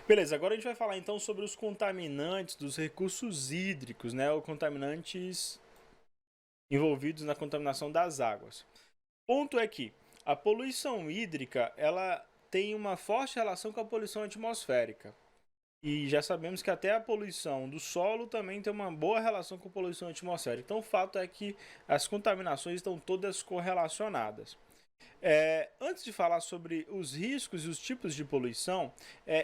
Beleza, agora a gente vai falar então sobre os contaminantes dos recursos hídricos, né? Ou contaminantes envolvidos na contaminação das águas. Ponto é que a poluição hídrica, ela tem uma forte relação com a poluição atmosférica. E já sabemos que até a poluição do solo também tem uma boa relação com a poluição atmosférica. Então o fato é que as contaminações estão todas correlacionadas. Antes de falar sobre os riscos e os tipos de poluição,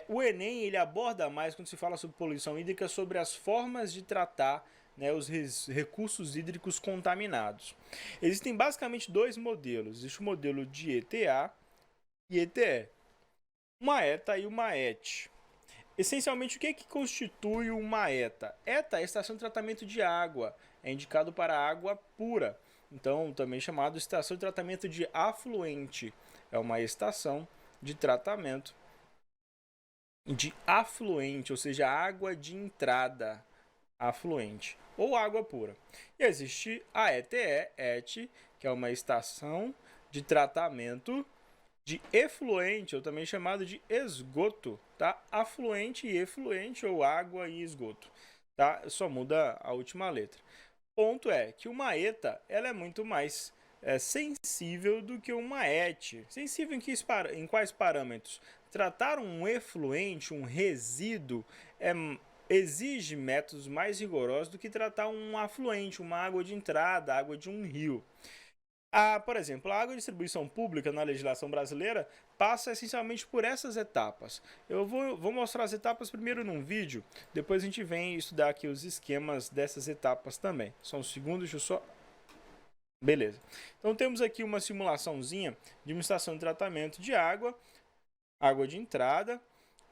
o Enem ele aborda mais quando se fala sobre poluição hídrica sobre as formas de tratar, né, os recursos hídricos contaminados. Existem basicamente dois modelos. Existe o modelo de ETA e ETE, uma ETA e uma ET. Essencialmente, o que constitui uma ETA? ETA é a estação de tratamento de água, é indicado para água pura, então também chamado estação de tratamento de afluente. É uma estação de tratamento de afluente, ou seja, água de entrada afluente, ou água pura. E existe a ETE, que é uma estação de tratamento de efluente, ou também chamado de esgoto, tá? Afluente e efluente, ou água e esgoto, tá? Só muda a última letra. Ponto é que uma ETA ela é muito mais sensível do que uma ET. Sensível em quais parâmetros? Tratar um efluente, um resíduo, exige métodos mais rigorosos do que tratar um afluente, uma água de entrada, água de um rio. Por exemplo, a água de distribuição pública na legislação brasileira passa essencialmente por essas etapas. Eu vou mostrar as etapas primeiro num vídeo, depois a gente vem estudar aqui os esquemas dessas etapas também. Só um segundo, deixa eu só... Beleza. Então temos aqui uma simulaçãozinha de uma estação de tratamento de água, água de entrada.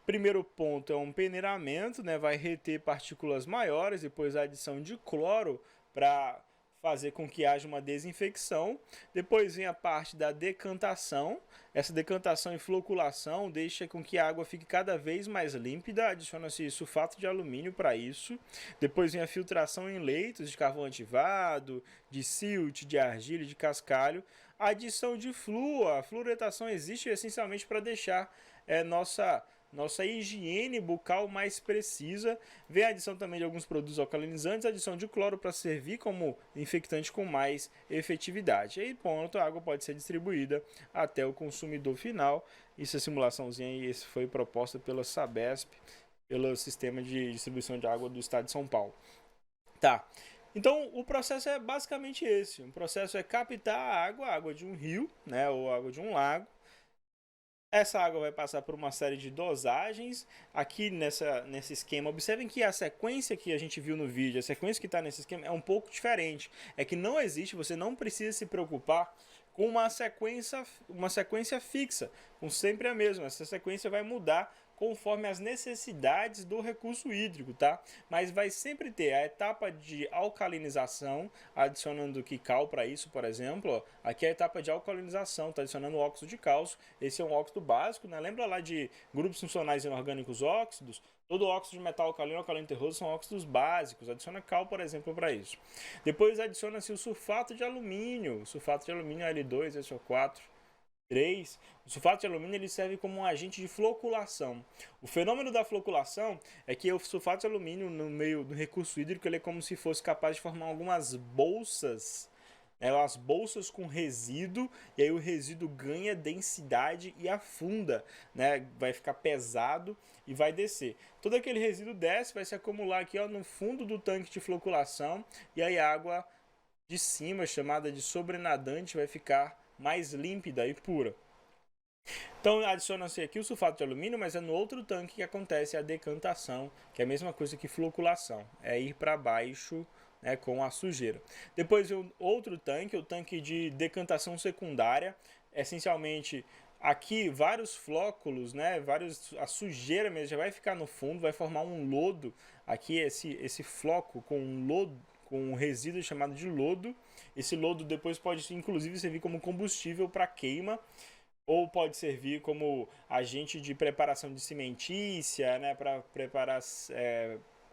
Primeiro ponto é um peneiramento, né? Vai reter partículas maiores, depois a adição de cloro para fazer com que haja uma desinfecção. Depois vem a parte da decantação. Essa decantação e floculação deixa com que a água fique cada vez mais límpida. Adiciona-se sulfato de alumínio para isso. Depois vem a filtração em leitos de carvão ativado, de silt, de argila, de cascalho. A adição de flúor. A fluoretação existe essencialmente para deixar nossa higiene bucal mais precisa. Vem a adição também de alguns produtos alcalinizantes, a adição de cloro para servir como infectante com mais efetividade. E aí, ponto, a água pode ser distribuída até o consumidor final. Essa simulaçãozinha aí foi proposta pela Sabesp, pelo Sistema de Distribuição de Água do Estado de São Paulo. Tá. Então, o processo é basicamente esse. O processo é captar a água de um rio, né, ou água de um lago. Essa água vai passar por uma série de dosagens. Aqui nesse esquema, observem que a sequência que a gente viu no vídeo, a sequência que está nesse esquema é um pouco diferente. É que não existe, você não precisa se preocupar com uma sequência fixa, com sempre a mesma. Essa sequência vai mudar conforme as necessidades do recurso hídrico, tá? Mas vai sempre ter a etapa de alcalinização, adicionando quical para isso, por exemplo. Ó. Aqui é a etapa de alcalinização, está adicionando óxido de cálcio. Esse é um óxido básico, né? Lembra lá de grupos funcionais inorgânicos óxidos? Todo óxido de metal alcalino e alcalino terroso são óxidos básicos. Adiciona cal, por exemplo, para isso. Depois adiciona-se o sulfato de alumínio. O sulfato de alumínio L2, SO4. 3. O sulfato de alumínio ele serve como um agente de floculação. O fenômeno da floculação é que o sulfato de alumínio no meio do recurso hídrico ele é como se fosse capaz de formar algumas bolsas, né, as bolsas com resíduo, e aí o resíduo ganha densidade e afunda, né, vai ficar pesado e vai descer. Todo aquele resíduo desce, vai se acumular aqui ó, no fundo do tanque de floculação, e aí a água de cima, chamada de sobrenadante, vai ficar mais límpida e pura. Então adiciona-se aqui o sulfato de alumínio, mas é no outro tanque que acontece a decantação, que é a mesma coisa que floculação, é ir para baixo, né, com a sujeira. Depois vem outro tanque, o tanque de decantação secundária, essencialmente aqui vários flóculos, né, a sujeira mesmo já vai ficar no fundo, vai formar um lodo, aqui esse floco com um lodo, com um resíduo chamado de lodo. Esse lodo depois pode inclusive servir como combustível para queima, ou pode servir como agente de preparação de cimentícia, né, para preparar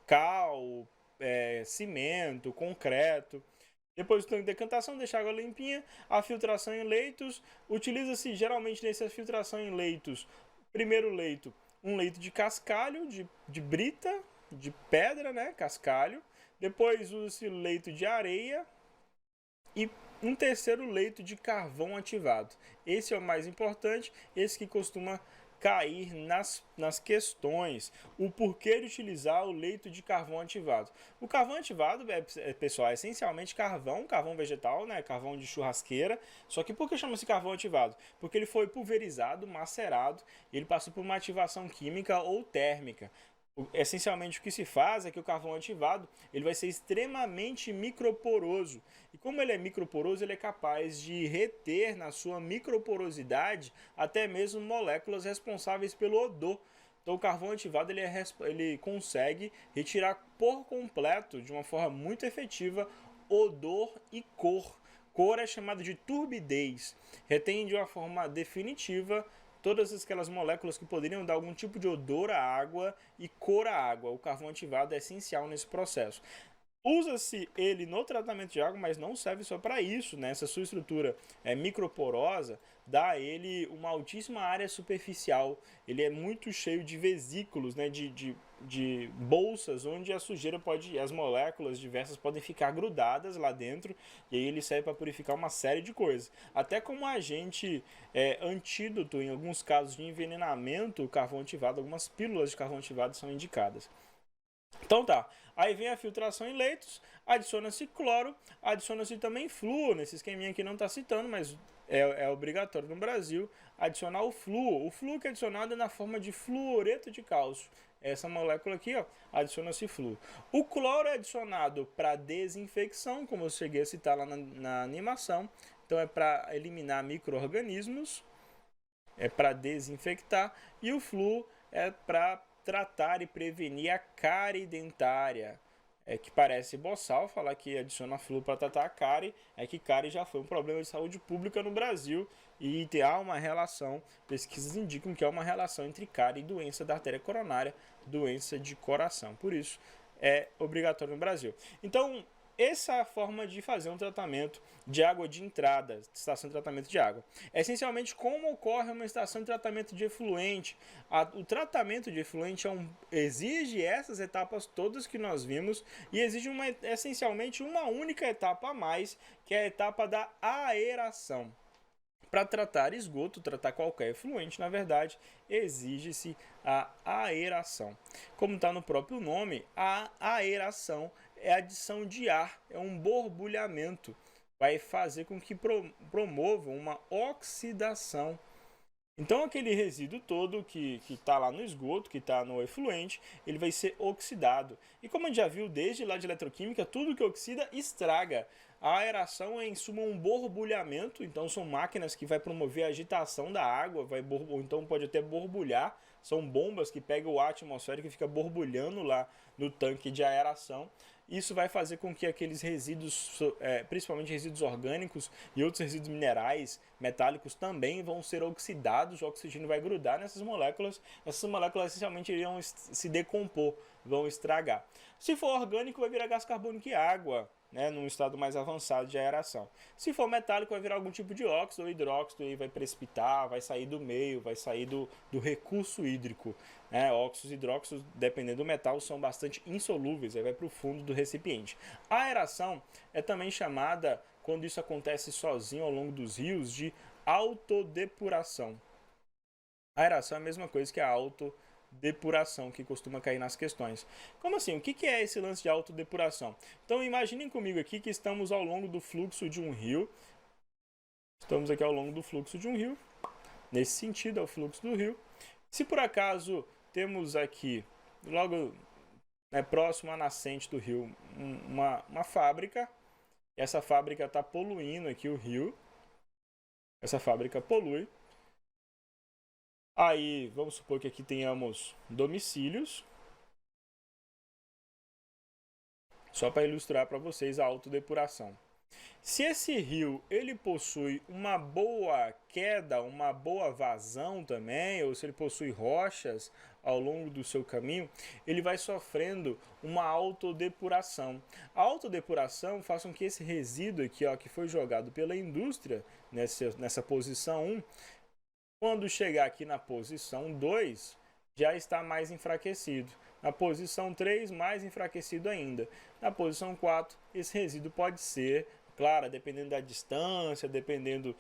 cal, cimento, concreto. Depois do tanque de decantação, deixar a água limpinha. A filtração em leitos. Utiliza-se geralmente nessa filtração em leitos, primeiro leito, um leito de cascalho, de brita, de pedra, né, cascalho. Depois usa-se leito de areia e um terceiro leito de carvão ativado. Esse é o mais importante, esse que costuma cair nas questões. O porquê de utilizar o leito de carvão ativado. O carvão ativado, pessoal, é essencialmente carvão vegetal, né? Carvão de churrasqueira. Só que por que chama-se carvão ativado? Porque ele foi pulverizado, macerado, e ele passou por uma ativação química ou térmica. Essencialmente o que se faz é que o carvão ativado ele vai ser extremamente microporoso. E como ele é microporoso, ele é capaz de reter na sua microporosidade até mesmo moléculas responsáveis pelo odor. Então o carvão ativado ele consegue retirar por completo, de uma forma muito efetiva, odor e cor. Cor é chamada de turbidez. Retém de uma forma definitiva todas aquelas moléculas que poderiam dar algum tipo de odor à água e cor à água. O carvão ativado é essencial nesse processo. Usa-se ele no tratamento de água, mas não serve só para isso, né? Essa sua estrutura microporosa dá a ele uma altíssima área superficial. Ele é muito cheio de vesículos, né? De bolsas onde a sujeira as moléculas diversas podem ficar grudadas lá dentro, e aí ele serve para purificar uma série de coisas. Até como agente antídoto em alguns casos de envenenamento, o carvão ativado, algumas pílulas de carvão ativado são indicadas. Então tá, aí vem a filtração em leitos, adiciona-se cloro, adiciona-se também flúor, nesse esqueminha aqui não está citando, mas é obrigatório no Brasil adicionar o flúor. O flúor que é adicionado é na forma de fluoreto de cálcio. Essa molécula aqui, ó, adiciona-se flúor. O cloro é adicionado para desinfecção, como eu cheguei a citar lá na animação. Então é para eliminar micro-organismos, é para desinfectar, e o flúor é para tratar e prevenir a cárie dentária. Que parece boçal falar que adiciona flúor para tratar a cárie, é que cárie já foi um problema de saúde pública no Brasil e há uma relação, pesquisas indicam que há uma relação entre cárie e doença da artéria coronária, doença de coração. Por isso, é obrigatório no Brasil. Então, essa é a forma de fazer um tratamento de água de entrada, estação de tratamento de água. Essencialmente, como ocorre uma estação de tratamento de efluente? O tratamento de efluente exige essas etapas todas que nós vimos e exige essencialmente uma única etapa a mais, que é a etapa da aeração. Para tratar esgoto, tratar qualquer efluente, na verdade, exige-se a aeração. Como está no próprio nome, a aeração é adição de ar, é um borbulhamento. Vai fazer com que promova uma oxidação. Então aquele resíduo todo que está lá no esgoto, que está no efluente, ele vai ser oxidado. E como a gente já viu desde lá de eletroquímica, tudo que oxida estraga. A aeração é em suma um borbulhamento, então são máquinas que vai promover a agitação da água, ou então pode até borbulhar. São bombas que pegam o ar atmosférico e fica borbulhando lá no tanque de aeração. Isso vai fazer com que aqueles resíduos, principalmente resíduos orgânicos e outros resíduos minerais, metálicos, também vão ser oxidados, o oxigênio vai grudar nessas moléculas, essas moléculas essencialmente iriam se decompor, vão estragar. Se for orgânico, vai virar gás carbônico e água, né, num estado mais avançado de aeração. Se for metálico, vai virar algum tipo de óxido ou hidróxido e vai precipitar, vai sair do meio, vai sair do recurso hídrico. Óxidos e hidróxidos, dependendo do metal, são bastante insolúveis, aí vai para o fundo do recipiente. A aeração é também chamada, quando isso acontece sozinho ao longo dos rios, de autodepuração. A aeração é a mesma coisa que a autodepuração, que costuma cair nas questões. Como assim? O que é esse lance de autodepuração? Então imaginem comigo aqui que estamos ao longo do fluxo de um rio. Estamos aqui ao longo do fluxo de um rio. Nesse sentido, é o fluxo do rio. Se por acaso temos aqui, logo próximo à nascente do rio, uma fábrica. Essa fábrica está poluindo aqui o rio. Essa fábrica polui. Aí, vamos supor que aqui tenhamos domicílios. Só para ilustrar para vocês a autodepuração. Se esse rio ele possui uma boa queda, uma boa vazão também, ou se ele possui rochas ao longo do seu caminho, ele vai sofrendo uma autodepuração. A autodepuração faz com que esse resíduo aqui, ó, que foi jogado pela indústria nessa posição 1, quando chegar aqui na posição 2, já está mais enfraquecido. Na posição 3, mais enfraquecido ainda. Na posição 4, esse resíduo pode ser, claro, dependendo da distância, dependendo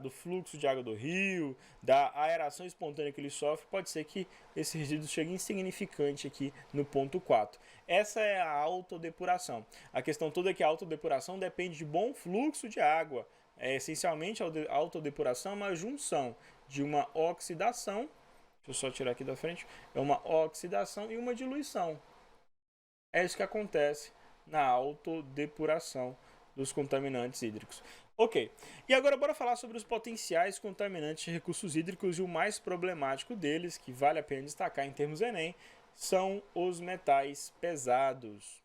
do fluxo de água do rio, da aeração espontânea que ele sofre, pode ser que esse resíduo chegue insignificante aqui no ponto 4. Essa é a autodepuração. A questão toda é que a autodepuração depende de bom fluxo de água. Essencialmente, a autodepuração é uma junção de uma oxidação, deixa eu só tirar aqui da frente, é uma oxidação e uma diluição. É isso que acontece na autodepuração dos contaminantes hídricos. Ok, e agora bora falar sobre os potenciais contaminantes de recursos hídricos, e o mais problemático deles, que vale a pena destacar em termos Enem, são os metais pesados.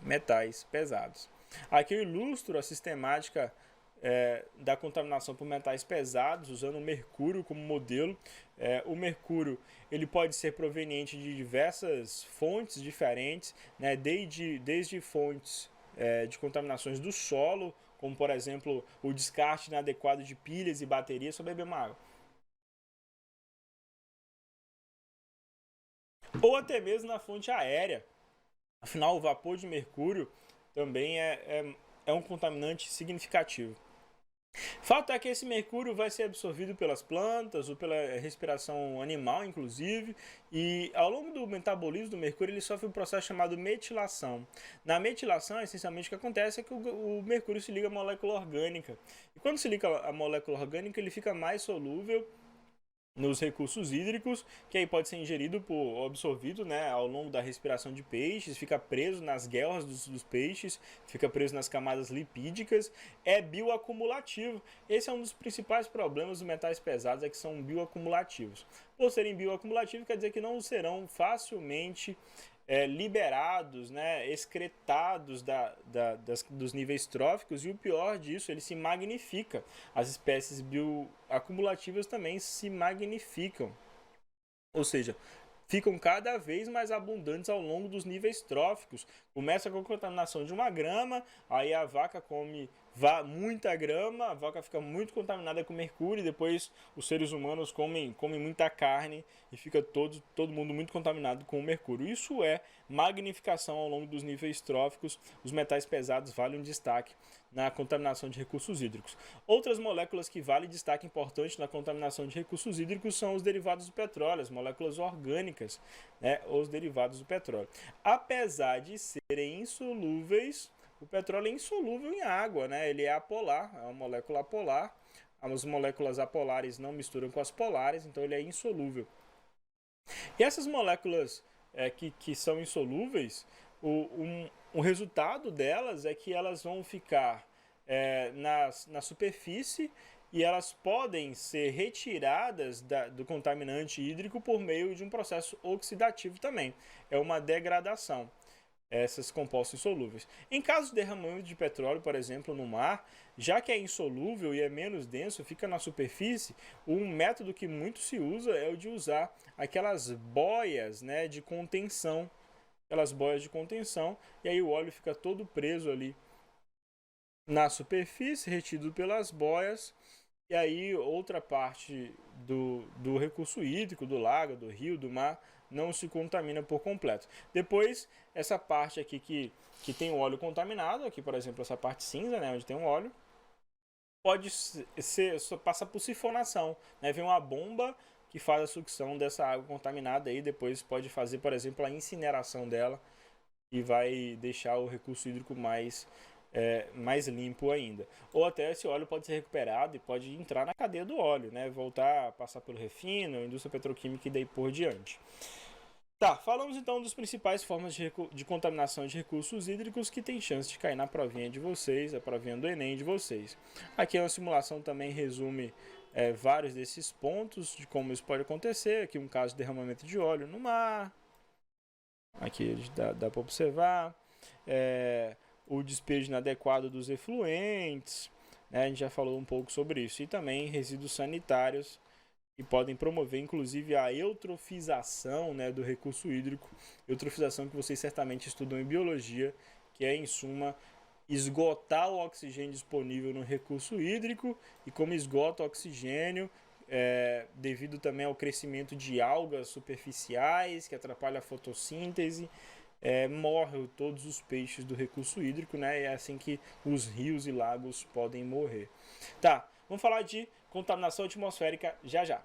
Metais pesados. Aqui eu ilustro a sistemática da contaminação por metais pesados, usando o mercúrio como modelo. O mercúrio ele pode ser proveniente de diversas fontes diferentes, né, desde fontes de contaminações do solo, como por exemplo o descarte inadequado de pilhas e baterias. Só beber uma água. Ou até mesmo na fonte aérea. Afinal, o vapor de mercúrio também é um contaminante significativo. Fato é que esse mercúrio vai ser absorvido pelas plantas ou pela respiração animal, inclusive, e ao longo do metabolismo do mercúrio ele sofre um processo chamado metilação. Na metilação, essencialmente o que acontece é que o mercúrio se liga à molécula orgânica. E quando se liga à molécula orgânica, ele fica mais solúvel nos recursos hídricos, que aí pode ser ingerido ou absorvido, né, ao longo da respiração de peixes, fica preso nas guelras dos peixes, fica preso nas camadas lipídicas, é bioacumulativo. Esse é um dos principais problemas dos metais pesados, é que são bioacumulativos. Por serem bioacumulativos, quer dizer que não serão facilmente liberados, né, excretados dos níveis tróficos, e o pior disso, ele se magnifica. As espécies bioacumulativas também se magnificam, ou seja, ficam cada vez mais abundantes ao longo dos níveis tróficos. Começa com a contaminação de uma grama, aí a vaca come muita grama, a vaca fica muito contaminada com mercúrio, e depois os seres humanos comem muita carne e fica todo mundo muito contaminado com o mercúrio. Isso é magnificação ao longo dos níveis tróficos. Os metais pesados valem um destaque na contaminação de recursos hídricos. Outras moléculas que valem destaque importante na contaminação de recursos hídricos são os derivados do petróleo, as moléculas orgânicas, né, os derivados do petróleo. Apesar de serem insolúveis, o petróleo é insolúvel em água, né? Ele é apolar, é uma molécula apolar. As moléculas apolares não misturam com as polares, então ele é insolúvel. E essas moléculas que são insolúveis, o resultado delas é que elas vão ficar na superfície, e elas podem ser retiradas do contaminante hídrico por meio de um processo oxidativo também. É uma degradação, essas compostos insolúveis. Em caso de derramamento de petróleo, por exemplo, no mar, já que é insolúvel e é menos denso, fica na superfície, um método que muito se usa é o de usar aquelas boias, né, de contenção. Aquelas boias de contenção, e aí o óleo fica todo preso ali na superfície, retido pelas boias, e aí outra parte do recurso hídrico, do lago, do rio, do mar, não se contamina por completo. Depois, essa parte aqui que tem o óleo contaminado, aqui por exemplo essa parte cinza, né, onde tem o óleo, pode passar por sifonação, né, vem uma bomba que faz a sucção dessa água contaminada, e depois pode fazer, por exemplo, a incineração dela, e vai deixar o recurso hídrico mais limpo ainda. Ou até esse óleo pode ser recuperado e pode entrar na cadeia do óleo, né? Voltar a passar pelo refino, indústria petroquímica e daí por diante. Tá, falamos então das principais formas de contaminação de recursos hídricos que tem chance de cair na provinha de vocês, a provinha do Enem de vocês. Aqui a simulação também resume vários desses pontos de como isso pode acontecer. Aqui um caso de derramamento de óleo no mar. Aqui dá para observar. O despejo inadequado dos efluentes, né? A gente já falou um pouco sobre isso. E também resíduos sanitários, que podem promover inclusive a eutrofização, né, do recurso hídrico. Eutrofização que vocês certamente estudam em biologia, que é, em suma, esgotar o oxigênio disponível no recurso hídrico, e como esgota o oxigênio, devido também ao crescimento de algas superficiais que atrapalha a fotossíntese, morrem todos os peixes do recurso hídrico, né? É assim que os rios e lagos podem morrer. Tá, vamos falar de contaminação atmosférica já já.